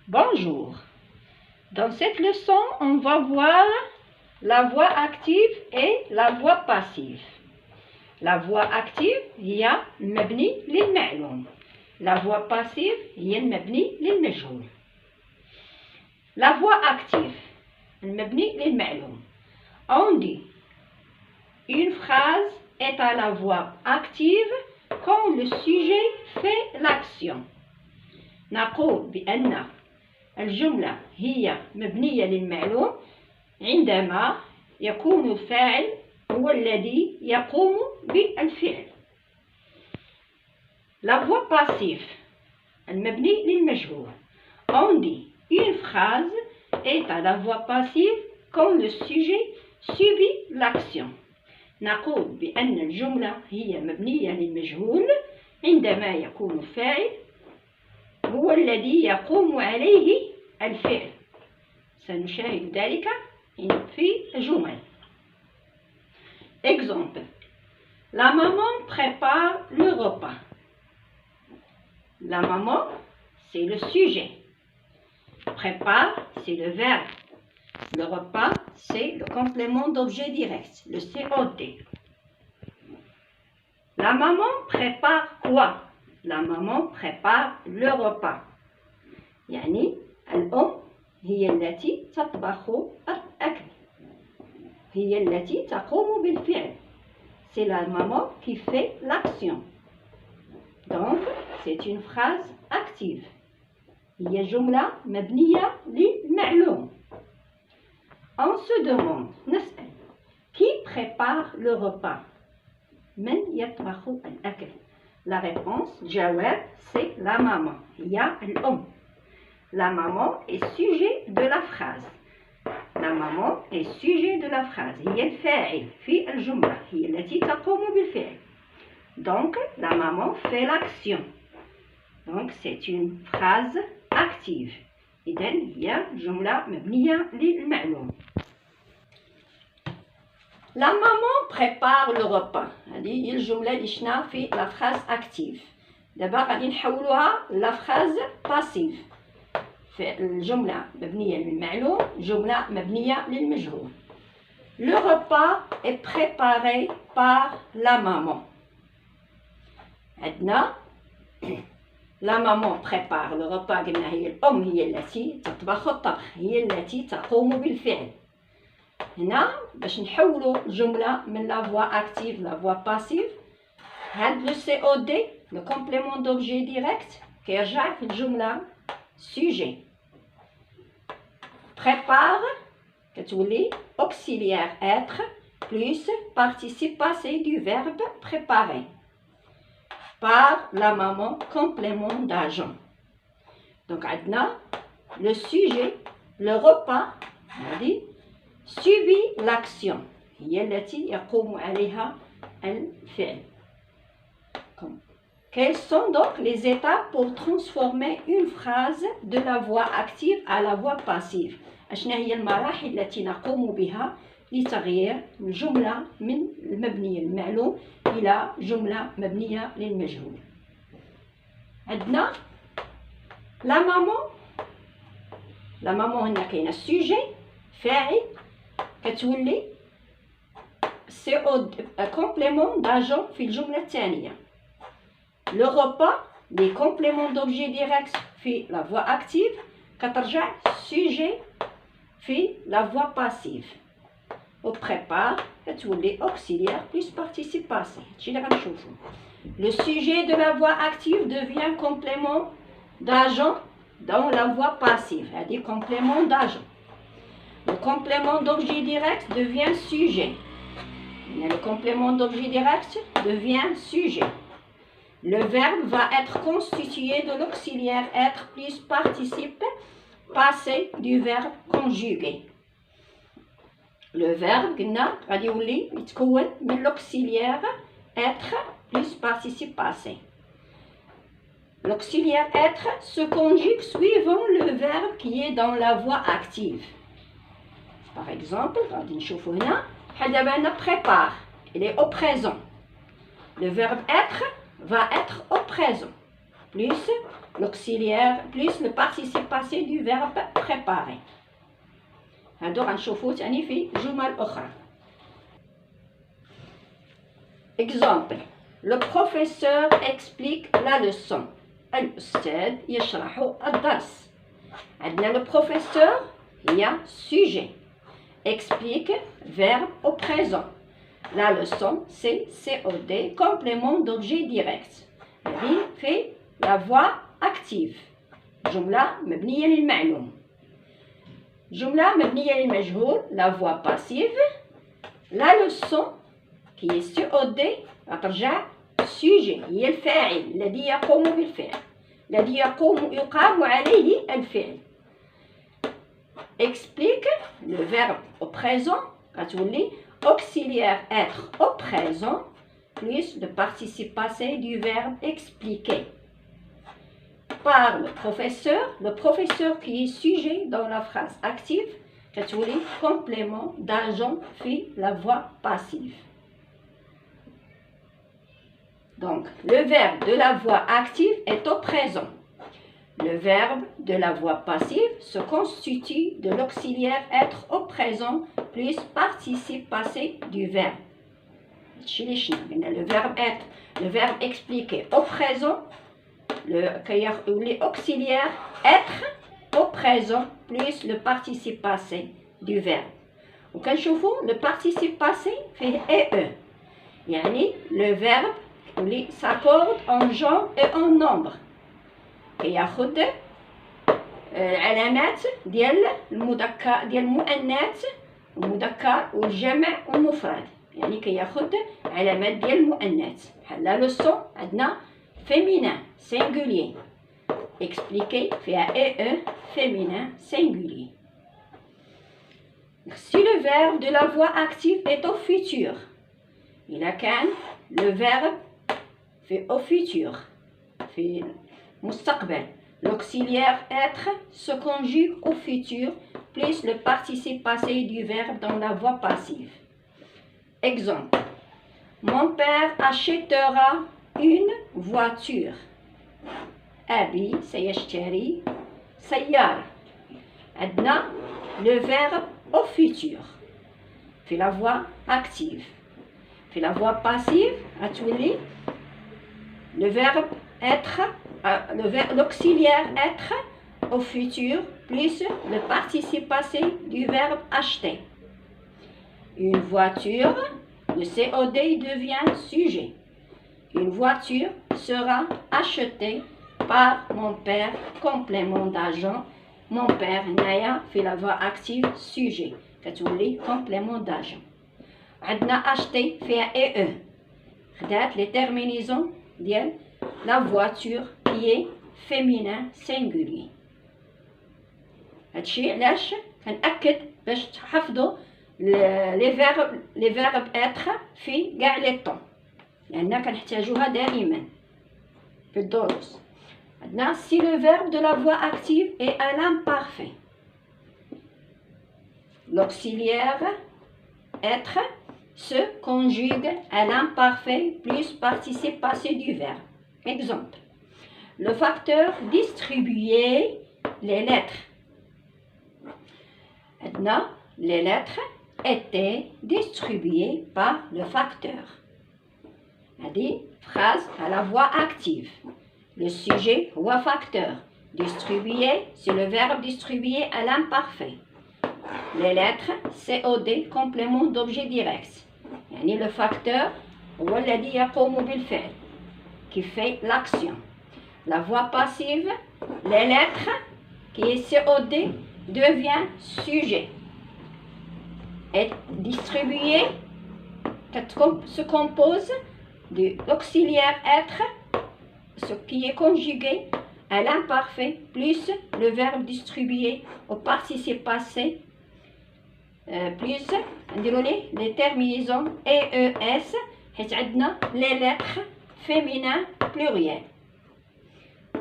Bonjour. Dans cette leçon, on va voir la voix active et la voix passive. La voix active هي المبني للمعلوم. La voix passive هي المبني للمجهول. La voix active, المبني للمعلوم. On dit une phrase est à la voix active quand le sujet fait l'action. نقول بأن الجملة هي مبنية للمعلوم عندما يكون الفاعل هو الذي يقوم بالفعل. La voix passive, المبني للمجهول. On dit une phrase est à la voix passive quand le sujet subit l'action. نقول بأن الجملة هي مبنية للمجهول عندما يكون الفاعل هو الذي يقوم عليه الفعل. سنشاهد ذلك في جمل. Exemple. La maman prépare le repas. La maman, c'est le sujet. Prépare, c'est le verbe. Le repas, c'est le complément d'objet direct, le COD. La maman prépare quoi? La maman prépare le repas. يعني الأم هي التي تطبخ الأكل. هي التي تقوم بالفعل. C'est la maman qui fait l'action. Donc, c'est une phrase active. هي جملة مبنية للمعلوم. On se demande, نسأل, qui prépare le repas? من يطبخ الأكل? La réponse, جواب, c'est la maman. هي الأم. La maman est sujet de la phrase. La maman est sujet de la phrase. هي الفاعل في الجملة. هي التي تقوم بالفعل. Donc, la maman fait l'action. Donc, c'est une phrase active. إذن هي جملة مبنية للمعلوم. La maman prépare le repas. هذه هي الجملة اللي شفنا في la phrase active. دابا غادي نحولوها la phrase passive. في الجملة مبنية للمعلوم، جملة مبنية للمجهول. Le repas est préparé par la maman. عندنا la maman prépare le repas. قلنا هي الأم هي التي تطبخ الطبخ، هي التي تقوم بالفعل. هنا باش نحولوا الجملة من la voix active la voix passive، هاد le COD le complément d'objet direct كيرجع في الجملة sujet. Prépare كتولي auxiliaire être plus participe passé du verbe préparer. Par la maman complément d'agent. Donc عندنا le sujet le repas هذه subit l'action هي التي يقوم عليها الفعل. Quelles sont donc les étapes pour transformer une phrase de la voix active à la voix passive? أشنا هي المراحل التي نقوم بها لتغيير الجملة من المبنية للمعلوم إلى جملة مبنية للمجهول. عندنا la maman هنا كاينة السوجي فاعل كتولي complément d'agent في الجملة الثانية. Le repas les compléments d'objet direct في la voix active كترجع sujet في la voix passive. Au prépare كتولي auxiliaire plus participe passé. هادشي اللي غنشوفو. Le sujet de la voix active devient complément d'agent dans la voix passive. هادي complément d'agent. Le complément d'objet direct devient sujet. Le complément d'objet direct devient sujet. Le verbe va être constitué de l'auxiliaire être plus participe passé du verbe conjugué. Le verbe قلنا غادي يولي يتكون من l'auxiliaire être plus participe passé. L'auxiliaire être se conjugue suivant le verbe qui est dans la voix active. Par exemple, غادي نشوفو هنا بحال دابا هنا prépare, il est au présent. Le verbe être va être au présent plus l'auxiliaire plus le participe passé du verbe préparer. هادو غنشوفو تاني في جمل أخرى. Exemple. Le professeur explique la leçon. الأستاذ يشرح الدرس. عندنا le professeur هي sujet. Explique verbe au présent. La leçon c'est COD complément d'objet direct. هذه في la voix active. جملة مبنية للمعلوم. جملة مبنية للمجهول la voix passive. La leçon qui est COD غترجع sujet هي الفاعل الذي يقوم بالفعل الذي يقام عليه الفعل. Explique le verbe au présent غتولي auxiliaire être au présent plus le participe passé du verbe expliquer. Par le professeur qui est sujet dans la phrase active غتولي complément d'agent في la voix passive. Donc, le verbe de la voix active est au présent. Le verbe de la voix passive se constitue de l'auxiliaire être au présent plus participe passé du verbe. Le verbe être, le verbe expliquer au présent, l'auxiliaire être au présent plus le participe passé du verbe. Le participe passé fait EE. يعني le verbe اللي s'accorde en genre et en nombre. كياخد العلامات ديال المذكر ديال المؤنث والمذكر والجمع والمفرد. يعني كياخد علامات ديال المؤنث. بحال لا لوسون عندنا féminin singulier. Expliquer فيها EE féminin singulier. Si le verbe de la voix active est au futur, إلا كان le verbe fait au futur, في مستقبل, l'auxiliaire être se conjugue au futur plus le participe passé du verbe dans la voix passive. Exemple. Mon père achètera une voiture. أبي سيشتري سيارة. عندنا le verbe au futur في la voix active. في la voix passive غتولي le verbe être, l'auxiliaire être au futur plus le participe passé du verbe acheter. Une voiture, le COD devient sujet. Une voiture sera achetée par mon père, complément d'agent. Mon père naya fait la voix active sujet. كتولي complément d'agent. عندنا acheter فيها EE. خدات les terminaisons ديال la voiture qui est féminin singulier. هادشي علاش كنأكد باش تحفظوا les verbes être في كاع لي طون لأننا كنحتاجوها دائما في الدروس. عندنا si le verbe de la voix active est à l'imparfait, l'auxiliaire être se conjugue à l'imparfait plus participe passé du verbe. Exemple. Le facteur distribuait les lettres. Maintenant, les lettres étaient distribuées par le facteur. هذه phrase à la voix active. Le sujet هو facteur. Distribuer, c'est le verbe distribuer à l'imparfait. Les lettres COD complément d'objet direct. يعني le facteur هو الذي يقوم بالفعل qui fait l'action. La voix passive, les lettres qui est COD devient sujet. Et distribué se compose de l'auxiliaire être, ce qui est conjugué à l'imparfait, plus le verbe distribuer au participe passé, plus les terminaisons EES, les lettres féminin pluriel.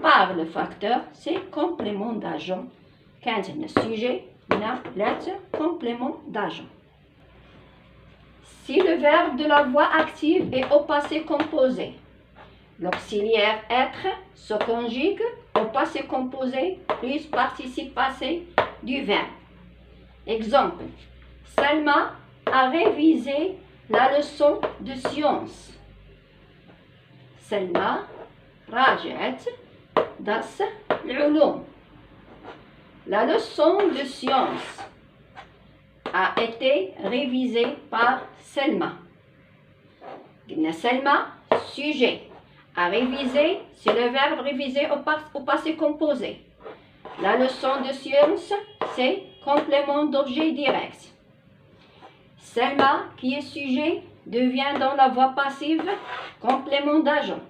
Par le facteur, c'est complément d'agent. Quand il y a un sujet, il y a lettre complément d'agent. Si le verbe de la voix active est au passé composé, l'auxiliaire être se conjugue au passé composé plus participe passé du verbe. Exemple, Salma a révisé la leçon de science. Salma راجعت درس العلوم. La leçon de science a été révisée par Selma. Selma, sujet. A révisé, c'est le verbe réviser au passé composé. La leçon de science, c'est complément d'objet direct. Selma, qui est sujet, devient dans la voie passive complément d'agent.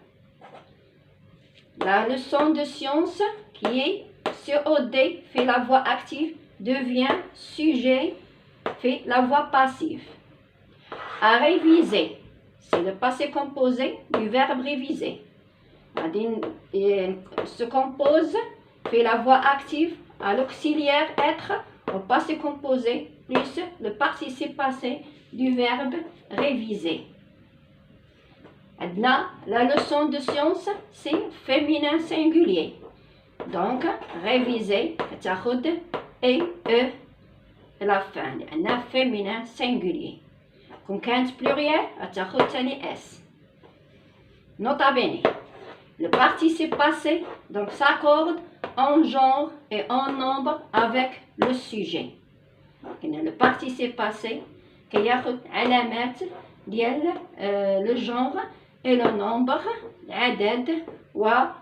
La leçon de science, qui est COD, fait la voix active, devient sujet, fait la voix passive. À réviser, c'est le passé composé du verbe réviser. Se compose, fait la voix active à l'auxiliaire être au passé composé plus le participe passé du verbe réviser. La leçon de science, c'est féminin singulier. Donc, réviser, تاخد et la fin, لأنها féminin singulier. Comme كانت pluriel, تاخد تاني S. Nota bene, le participe passé donc s'accorde en genre et en nombre avec le sujet. Le participe passé كياخد علامات ديال le genre et le nombre, العدد ولا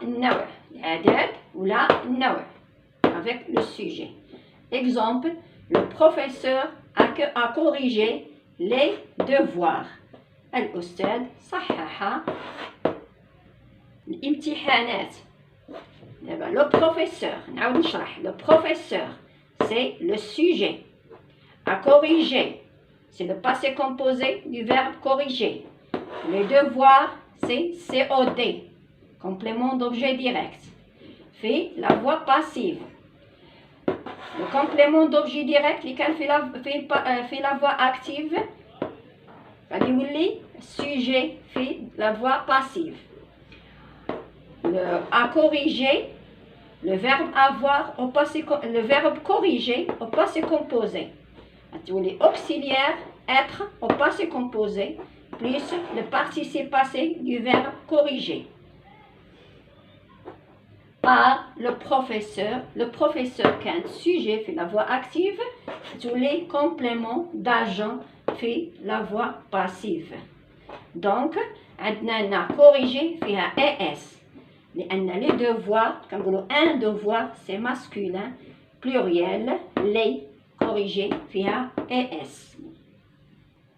النوع. العدد ولا النوع avec le sujet. Exemple, le professeur a corrigé les devoirs. الأستاذ صحح الامتحانات. Le professeur, نعاود نشرح. Le professeur, c'est le sujet. A corriger, c'est le passé composé du verbe corriger. Les devoirs, c'est COD, complément d'objet direct. Fait la voix passive. Le complément d'objet direct, lequel fait la voix active, sujet fait la voix passive. À corriger, le verbe avoir au passé, le verbe corriger au passé composé. Auxiliaire être au passé composé plus le participe passé du verbe corriger. Par le professeur quand sujet fait la voix active, tous les compléments d'agent fait la voix passive. Donc, عندنا corriger فيها ES لأن les devoirs كنقولوا un devoir c'est masculin pluriel les corriger فيها ES.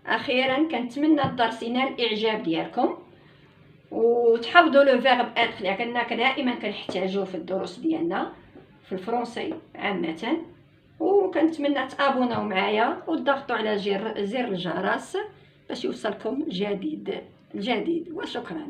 أخيرا كنتمنى الدرس ينال الإعجاب ديالكم وتحفظوا لو فيرب اتر لأننا دائما كنحتاجوه في الدروس ديالنا في الفرنسي عامة. وكنتمنى تابوناو معايا وتضغطوا على زر الجرس باش يوصلكم الجديد وشكرا.